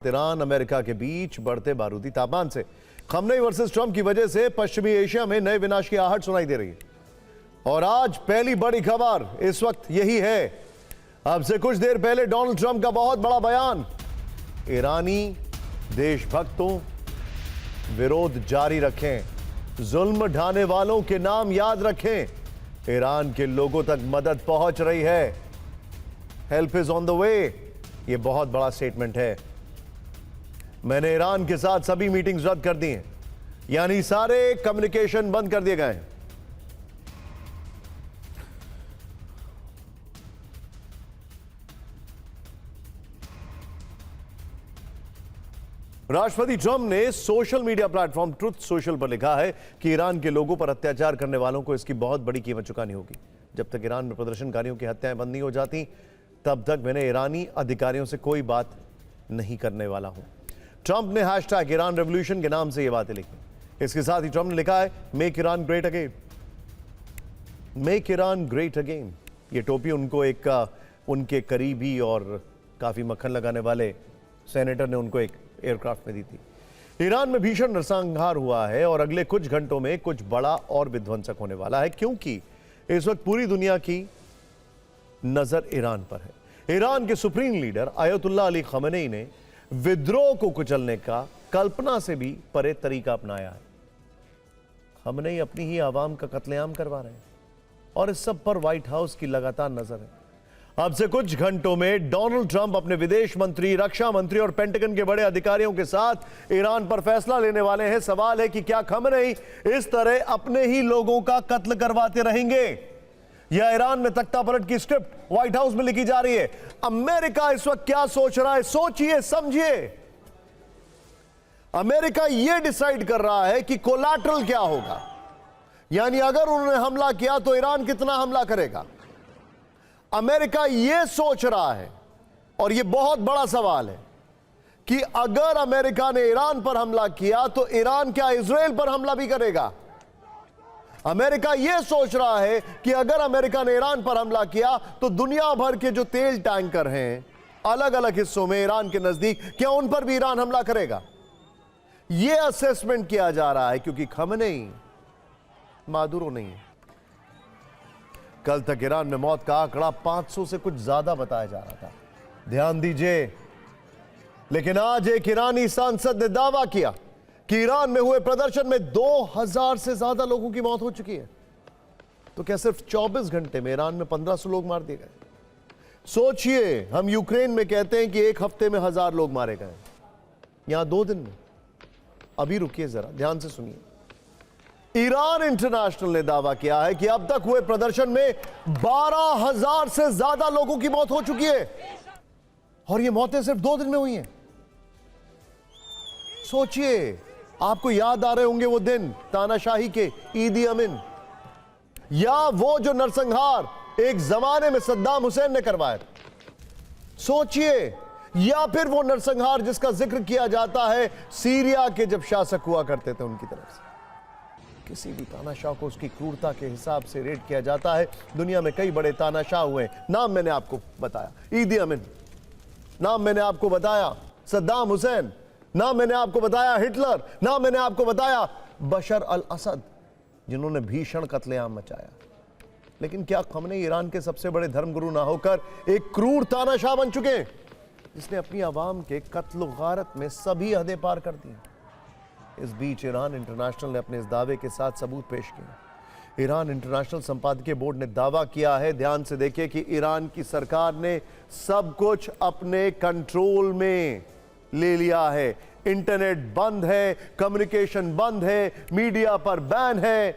Iran America के बीच बढ़ते बारूदी तापमान से खमनेई वर्सेस ट्रंप की वजह से पश्चिमी एशिया में नए विनाश की आहट सुनाई दे रही है। और आज पहली बड़ी खबर इस वक्त यही है। अब से कुछ देर पहले डोनाल्ड ट्रंप का बहुत बड़ा बयान, ईरानी देशभक्तों विरोध जारी रखें, जुल्म ढाने वालों के नाम याद रखें, ईरान के लोगों तक मदद पहुंच रही है, help is on the way. यह बहुत बड़ा स्टेटमेंट है। मैंने ईरान के साथ सभी मीटिंग्स रद्द कर दी हैं, यानी सारे कम्युनिकेशन बंद कर दिए गए हैं। राष्ट्रपति ट्रंप ने social media platform truth social पर लिखा है कि ईरान के लोगों पर अत्याचार करने वालों को इसकी बहुत बड़ी कीमत चुकानी होगी। जब तक ईरान में प्रदर्शनकारियों की हत्याएं बंद नहीं हो जाती, तब तक मैंने ईरानी अधिकारियों से कोई बात नहीं करने वाला हूं। ट्रंप ने हैशटैग ईरान रेवोल्यूशन के नाम से ये बातें लिखी। इसके साथ ही ट्रंप ने लिखा है make Iran great again, make Iran great again. ये टोपी उनको एक उनके करीबी और काफी मक्खन लगाने वाले सेनेटर ने उनको एक एयरक्राफ्ट में दी थी। ईरान में भीषण नरसंहार हुआ है और अगले कुछ घंटों में कुछ बड़ा और विध्वंसक होने वाला है, क्योंकि इस वक्त पूरी दुनिया की नजर ईरान पर है। ईरान के supreme leader Ayatollah Ali Khamenei ने विद्रोह को कुचलने का कल्पना से भी परे तरीका अपनाया है। खमेनी अपनी ही आवाम का कत्लेआम करवा रहे हैं और इस सब पर व्हाइट हाउस की लगातार नजर है। अब से कुछ घंटों में डोनाल्ड ट्रंप अपने विदेश मंत्री, रक्षा मंत्री और पेंटागन के बड़े अधिकारियों के साथ ईरान पर फैसला लेने वाले हैं। सवाल है कि क्या खमेनी इस तरह अपने ही लोगों का कत्ल करवाते रहेंगे या ईरान में तख्ता पलट की स्क्रिप्ट व्हाइट हाउस में लिखी जा रही है। अमेरिका इस वक्त क्या सोच रहा है, सोचिए समझिए। अमेरिका यह डिसाइड कर रहा है कि कोलैटरल क्या होगा, यानी अगर उन्होंने हमला किया तो ईरान कितना हमला करेगा। अमेरिका यह सोच रहा है, और यह बहुत बड़ा सवाल है, कि अगर अमेरिका ने ईरान पर हमला किया तो ईरान क्या इजराइल पर हमला भी करेगा। अमेरिका यह सोच रहा है कि अगर अमेरिका ने ईरान पर हमला किया तो दुनिया भर के जो तेल टैंकर हैं अलग अलग हिस्सों में ईरान के नजदीक, क्या उन पर भी ईरान हमला करेगा। यह असेसमेंट किया जा रहा है, क्योंकि खमेनी मादुरो नहीं है। कल तक ईरान में मौत का आंकड़ा 500 से कुछ ज्यादा बताया जा रहा था, ध्यान दीजिए। लेकिन आज एक ईरानी सांसद ने दावा किया कि ईरान में हुए प्रदर्शन में 2000 से ज्यादा लोगों की मौत हो चुकी है। तो क्या सिर्फ 24 घंटे में ईरान में 1500 लोग मार दिए गए। सोचिए, हम यूक्रेन में कहते हैं कि एक हफ्ते में 1000 लोग मारे गए, यहां 2 दिन में। अभी रुकिए जरा, ध्यान से सुनिए। ईरान इंटरनेशनल ने दावा किया है कि अब तक हुए प्रदर्शन में 12000 से ज्यादा लोगों की मौत हो चुकी है, और ये मौतें सिर्फ 2 दिन में हुई हैं। सोचिए, आपको याद आ रहे होंगे वो दिन तानाशाही के, ईदी अमीन, या वो जो नरसंहार एक जमाने में सद्दाम हुसैन ने करवाया था। सोचिए, या फिर वो नरसंहार जिसका जिक्र किया जाता है सीरिया के जब शासक हुआ करते थे उनकी तरफ से। किसी भी तानाशाह को उसकी क्रूरता के हिसाब से रेट किया जाता है। दुनिया में कई बड़े तानाशाह हुए, नाम मैंने आपको बताया ईदी अमीन, नाम मैंने आपको बताया सद्दाम हुसैन, नाम मैंने आपको बताया हिटलर, नाम मैंने आपको बताया बशर अल असद, जिन्होंने भीषण कत्लेआम मचाया। लेकिन क्या खमेनी ईरान के सबसे बड़े धर्मगुरु ना होकर एक क्रूर तानाशाह बन चुके हैं, जिसने अपनी आवाम के कत्ल गारत में सभी हदें पार कर दी। इस बीच ईरान इंटरनेशनल ने अपने इस दावे के साथ सबूत पेश किए। ईरान इंटरनेशनल संपादकीय बोर्ड ने दावा किया है, ध्यान से देखिए, कि ईरान की सरकार ने सब कुछ अपने कंट्रोल में ले लिया है। इंटरनेट बंद है, कम्युनिकेशन बंद है, मीडिया पर बैन है,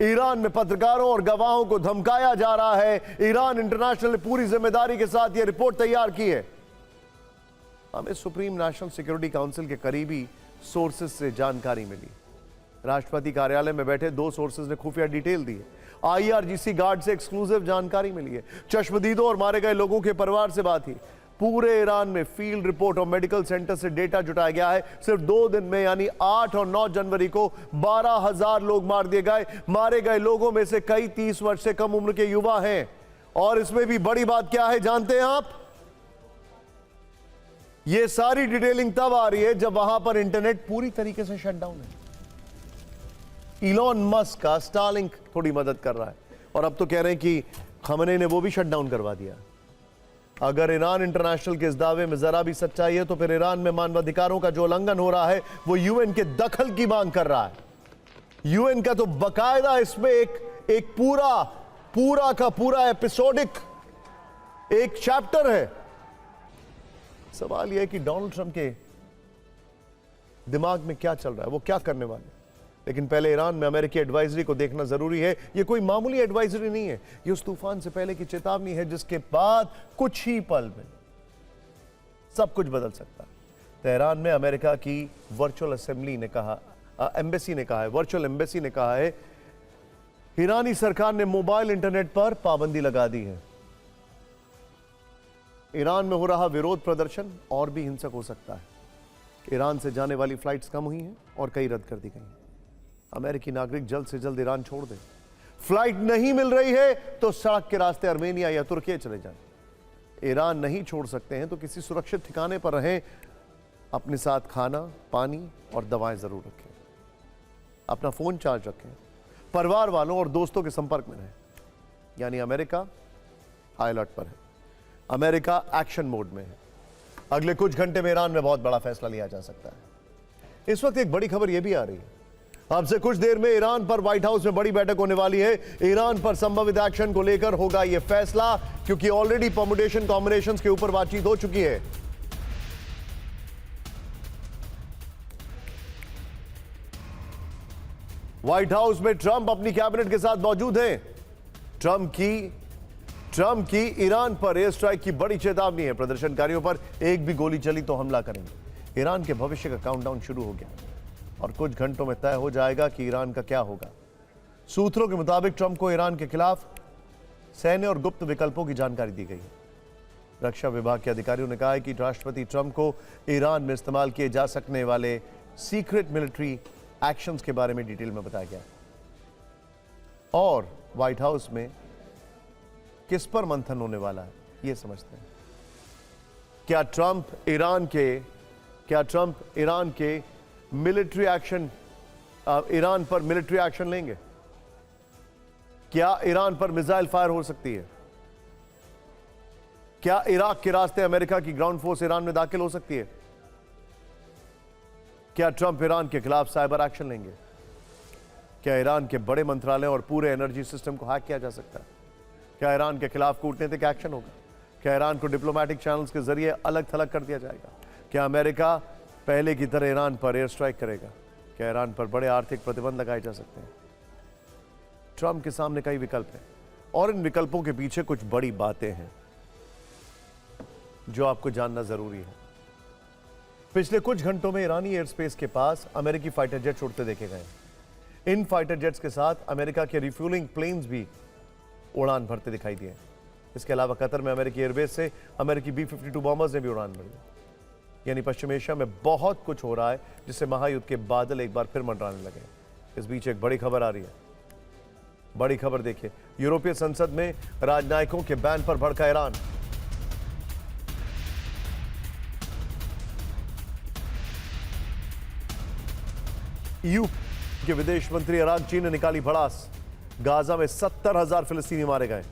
ईरान में पत्रकारों और गवाहों को धमकाया जा रहा है। ईरान इंटरनेशनल ने पूरी जिम्मेदारी के साथ यह रिपोर्ट तैयार की है। हमें सुप्रीम नेशनल सिक्योरिटी काउंसिल के करीबी सोर्सेज से जानकारी मिली। राष्ट्रपति कार्यालय में बैठे 2 सोर्सेज ने खुफिया डिटेल दी है। IRGC गार्ड से एक्सक्लूसिव जानकारी मिली है। चश्मदीदों और मारे गए लोगों के परिवार से बात हुई। पूरे ईरान में फील्ड रिपोर्ट और मेडिकल सेंटर से डेटा जुटाया गया है। सिर्फ 2 दिन में, यानी 8 और 9 जनवरी को 12000 लोग मार दिए गए। मारे गए लोगों में से कई 30 वर्ष से कम उम्र के युवा हैं। और इसमें भी बड़ी बात क्या है जानते हैं आप? ये सारी डिटेलिंग तब आ रही है जब वहां पर इंटरनेट पूरी तरीके से शटडाउन है। इलॉन मस्क का स्टारलिंक थोड़ी मदद कर रहा है, और अब तो कह रहे हैं कि खमेनी ने वो भी शटडाउन करवा दिया। अगर ईरान इंटरनेशनल के इस दावे में जरा भी सच्चाई है तो फिर ईरान में मानवाधिकारों का जो उल्लंघन हो रहा है वो यूएन के दखल की मांग कर रहा है। यूएन का तो बकायदा इसमें एक पूरा का पूरा एपिसोडिक एक चैप्टर है। सवाल यह है कि डोनाल्ड ट्रंप के दिमाग में क्या चल रहा है, वो क्या करने वाले। लेकिन पहले ईरान में अमेरिकी एडवाइजरी को देखना जरूरी है। ये कोई मामूली एडवाइजरी नहीं है, ये उस तूफान से पहले की चेतावनी है जिसके बाद कुछ ही पल में सब कुछ बदल सकता है। तेहरान में अमेरिका की वर्चुअल असेंबली ने कहा, एम्बेसी ने कहा है, वर्चुअल एम्बेसी ने कहा है ईरानी सरकार ने मोबाइल इंटरनेट पर पाबंदी लगा दी है। ईरान में हो रहा विरोध प्रदर्शन और भी हिंसक हो सकता है। ईरान से जाने वाली फ्लाइट्स कम हुई हैं और कई रद्द कर दी गई हैं। अमेरिकी नागरिक जल्द से जल्द ईरान छोड़ दें। फ्लाइट नहीं मिल रही है तो सड़क के रास्ते अर्मेनिया या तुर्की चले जाएं। ईरान नहीं छोड़ सकते हैं तो किसी सुरक्षित ठिकाने पर रहें। अपने साथ खाना, पानी और दवाएं जरूर रखें। अपना फोन चार्ज रखें। परिवार वालों और दोस्तों के संपर्क में रहें। यानी अमेरिका हाई अलर्ट पर है, अमेरिका एक्शन मोड में है। अगले कुछ घंटे में ईरान में बहुत बड़ा फैसला लिया जा सकता है। इस वक्त एक बड़ी खबर यह भी आ रही है, अब से कुछ देर में ईरान पर व्हाइट हाउस में बड़ी बैठक होने वाली है। ईरान पर संभावित एक्शन को लेकर होगा यह फैसला, क्योंकि ऑलरेडी परमुटेशन कॉम्बिनेशंस के ऊपर बातचीत हो चुकी है। व्हाइट हाउस में ट्रंप अपनी कैबिनेट के साथ मौजूद हैं। ट्रंप की ईरान पर एयर स्ट्राइक की बड़ी चेतावनी है। प्रदर्शनकारियों पर एक भी गोली चली तो हमला करेंगे। ईरान के भविष्य का काउंटडाउन शुरू हो गया और कुछ घंटों में तय हो जाएगा कि ईरान का क्या होगा। सूत्रों के मुताबिक ट्रंप को ईरान के खिलाफ सैन्य और गुप्त विकल्पों की जानकारी दी गई है। रक्षा विभाग के अधिकारियों ने कहा है कि राष्ट्रपति ट्रंप को ईरान में इस्तेमाल किए जा सकने वाले सीक्रेट मिलिट्री एक्शंस के बारे में डिटेल में बताया गया। और व्हाइट हाउस में किस पर मंथन होने वाला है यह समझते हैं। क्या ट्रंप ईरान के मिलिट्री एक्शन, ईरान पर मिलिट्री एक्शन लेंगे? क्या ईरान पर मिसाइल फायर हो सकती है? क्या इराक के रास्ते अमेरिका की ग्राउंड फोर्स ईरान में दाखिल हो सकती है? क्या ट्रंप ईरान के खिलाफ साइबर एक्शन लेंगे? क्या ईरान के बड़े मंत्रालय और पूरे एनर्जी सिस्टम को हैक किया जा सकता है? क्या ईरान के खिलाफ कूटनीतिक एक्शन होगा? क्या ईरान को डिप्लोमेटिक चैनल्स के जरिए अलग थलग कर दिया जाएगा? क्या अमेरिका पहले की तरह ईरान पर एयर स्ट्राइक करेगा? क्या ईरान पर बड़े आर्थिक प्रतिबंध लगाए जा सकते हैं? ट्रंप के सामने कई विकल्प हैं और इन विकल्पों के पीछे कुछ बड़ी बातें हैं जो आपको जानना जरूरी है। पिछले कुछ घंटों में ईरानी एयर स्पेस के पास अमेरिकी फाइटर जेट्स उड़ते देखे गए। इन फाइटर जेट्स के साथ अमेरिका के रिफ्यूलिंग प्लेन्स भी उड़ान भरते दिखाई दिए। इसके अलावा कतर में अमेरिकी एयरबेस से अमेरिकी B-52 बॉम्बर्स ने भी उड़ान भरी। यानी पश्चिम एशिया में बहुत कुछ हो रहा है जिससे महायुद्ध के बादल एक बार फिर मंडराने लगे। इस बीच एक बड़ी खबर आ रही है। बड़ी खबर देखिए, यूरोपीय संसद में राजनयिकों के बैन पर भड़का ईरान। ईयू के विदेश मंत्री अरागची ने निकाली भड़ास। गाजा में 70,000 फिलिस्तीनी मारे गए।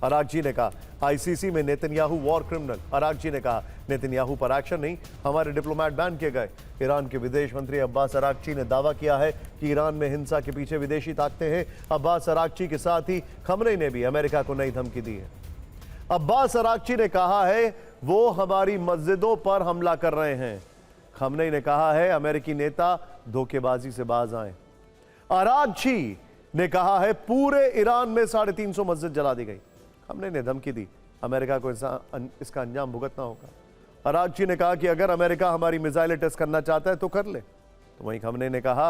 अरागची ने कहा आईसीसी में नेतन्याहू वॉर क्रिमिनल। अरागची ने कहा नेतन्याहू पर एक्शन नहीं, हमारे डिप्लोमेट बैन किए गए। ईरान के विदेश मंत्री अब्बास अरागची ने दावा किया है कि ईरान में हिंसा के पीछे विदेशी ताकतें हैं। अब्बास अरागची के साथ ही खमनेई ने भी अमेरिका को नई धमकी दी है। अब्बास अरागची ने कहा है वो हमारी मस्जिदों पर हमला कर रहे हैं। खमनेई ने कहा है अमेरिकी नेता धोखेबाजी से बाज आए। अरागची ने कहा है पूरे ईरान में 350 मस्जिद जला दी गई। खमनेई ने धमकी दी अमेरिका को इसका अंजाम भुगतना होगा। अरागची ने कहा कि अगर अमेरिका हमारी मिसाइलें टेस्ट करना चाहता है तो कर ले। तो वहीं खमनेई ने कहा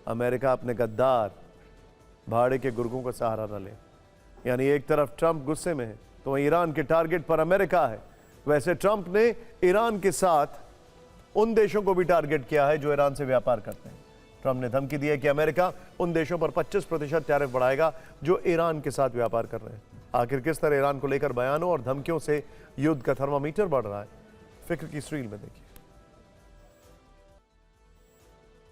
अमेरिका अपने गद्दार भाड़े के गुर्गों का सहारा न ले। यानी एक तरफ ट्रंप गुस्से में है तो वहीं ईरान के टारगेट पर अमेरिका है। वैसे ट्रंप ने ईरान के साथ उन देशों को भी टारगेट किया है जो ईरान से व्यापार करते हैं। ट्रंप ने धमकी दी है कि अमेरिका उन देशों पर 25% टैरिफ बढ़ाएगा जो ईरान के साथ व्यापार कर रहे हैं। आखिर किस तरह ईरान को लेकर बयानों और धमकियों से युद्ध का थर्मामीटर बढ़ रहा है? फिक्र की स्ट्रील में देखिए।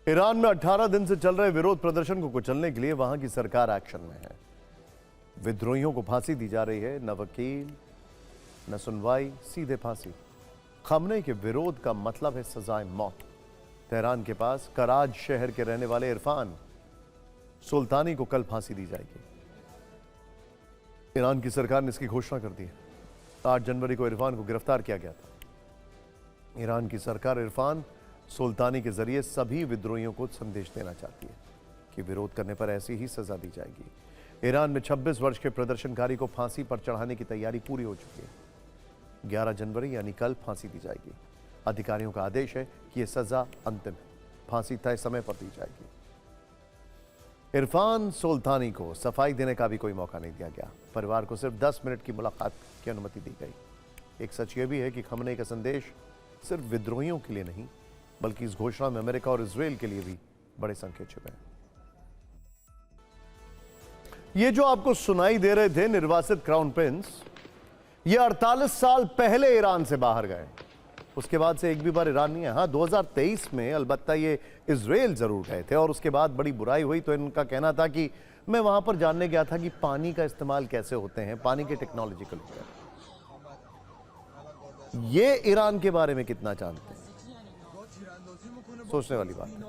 ईरान में 18 दिन से चल रहे विरोध प्रदर्शन को कुचलने के लिए वहां की सरकार एक्शन में है। विद्रोहियों को फांसी दी जा रही है, न वकील न सुनवाई, सीधे फांसी। खमनेई के विरोध का मतलब है सजाए मौत। तेहरान के पास कराज शहर के रहने वाले इरफान सुल्तानी को कल फांसी दी जाएगी। ईरान की सरकार ने इसकी घोषणा कर दी है। 8 जनवरी को इरफान को गिरफ्तार किया गया था। ईरान की सरकार इरफान सुल्तानी के जरिए सभी विद्रोहियों को संदेश देना चाहती है कि विरोध करने पर ऐसी ही सजा दी जाएगी। ईरान में 26 वर्ष के प्रदर्शनकारी को फांसी पर चढ़ाने की तैयारी पूरी हो चुकी है। 11 जनवरी यानी कल फांसी दी जाएगी। अधिकारियों का आदेश है कि यह सजा अंतिम है, फांसी तय समय पर दी जाएगी। इरफान सुल्तानी को सफाई देने का भी कोई मौका नहीं दिया गया। परिवार को सिर्फ 10 मिनट की मुलाकात की अनुमति दी गई। एक सच यह भी है कि खमनेई का संदेश सिर्फ विद्रोहियों के लिए नहीं, बल्कि इस घोषणा में अमेरिका और इजराइल के लिए भी बड़े संकेत छुपे हैं। ये जो आपको सुनाई दे रहे थे निर्वासित क्राउन प्रिंस, ये 48 साल पहले ईरान से बाहर गए। उसके बाद से एक भी बार ईरान नहीं है। हाँ, 2023 में अलबत्ता ये इजराइल जरूर गए थे और उसके बाद बड़ी बुराई हुई तो इनका कहना था कि मैं वहां पर जानने गया था कि पानी का इस्तेमाल कैसे होते हैं, पानी के टेक्नोलॉजिकल। ये ईरान के बारे में कितना जानते हैं, सोचने वाली बात है।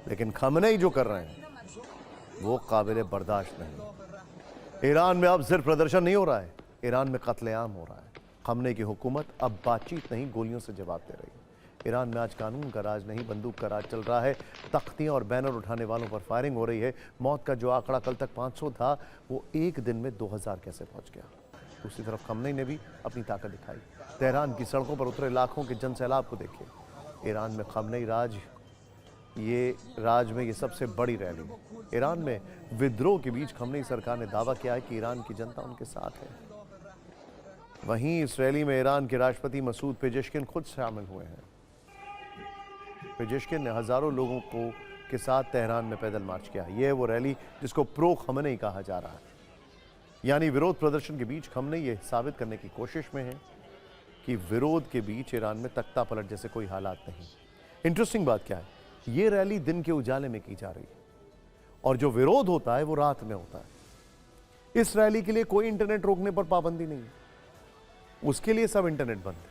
लेकिन खमनेई जो कर रहे हैं वो काबिल बर्दाश्त नहीं। ईरान में अब सिर्फ प्रदर्शन नहीं हो रहा है, ईरान में कत्लेआम हो रहा है। खमनेई की हुकूमत अब बातचीत नहीं, गोलियों से जवाब दे रही है। ईरान में आज कानून का राज नहीं, बंदूक का राज चल रहा है। तख्तियां और बैनर उठाने वालों पर फायरिंग हो रही है। मौत का जो आंकड़ा कल तक 500 था, वो एक दिन में 2000 कैसे पहुंच गया। दूसरी तरफ खमनेई ने भी अपनी ताकत दिखाई। तेहरान की सड़कों पर उतरे लाखों के जनसैलाब को देखिए। ईरान में खमनेई राज में ये सबसे बड़ी रैली। ईरान में विद्रोह के बीच खमनेई सरकार ने दावा किया है कि ईरान की जनता उनके साथ है। वहीं इस्राएली में ईरान के राष्ट्रपति मसूद पेजेश्किन खुद शामिल हुए हैं। पेजेश्किन ने हजारों लोगों के साथ तेहरान में पैदल मार्च किया। यह है वो रैली जिसको प्रो खमनेई कहा जा रहा है। यानी विरोध प्रदर्शन के बीच खमनेई यह साबित करने की कोशिश में है कि विरोध के बीच ईरान में तख्ता पलट जैसे कोई हालात नहीं। इंटरेस्टिंग बात क्या है, यह रैली दिन के उजाले में की जा रही है और जो विरोध होता है वो रात में होता है। इस रैली के लिए कोई इंटरनेट रोकने पर पाबंदी नहीं है, उसके लिए सब इंटरनेट बंद है।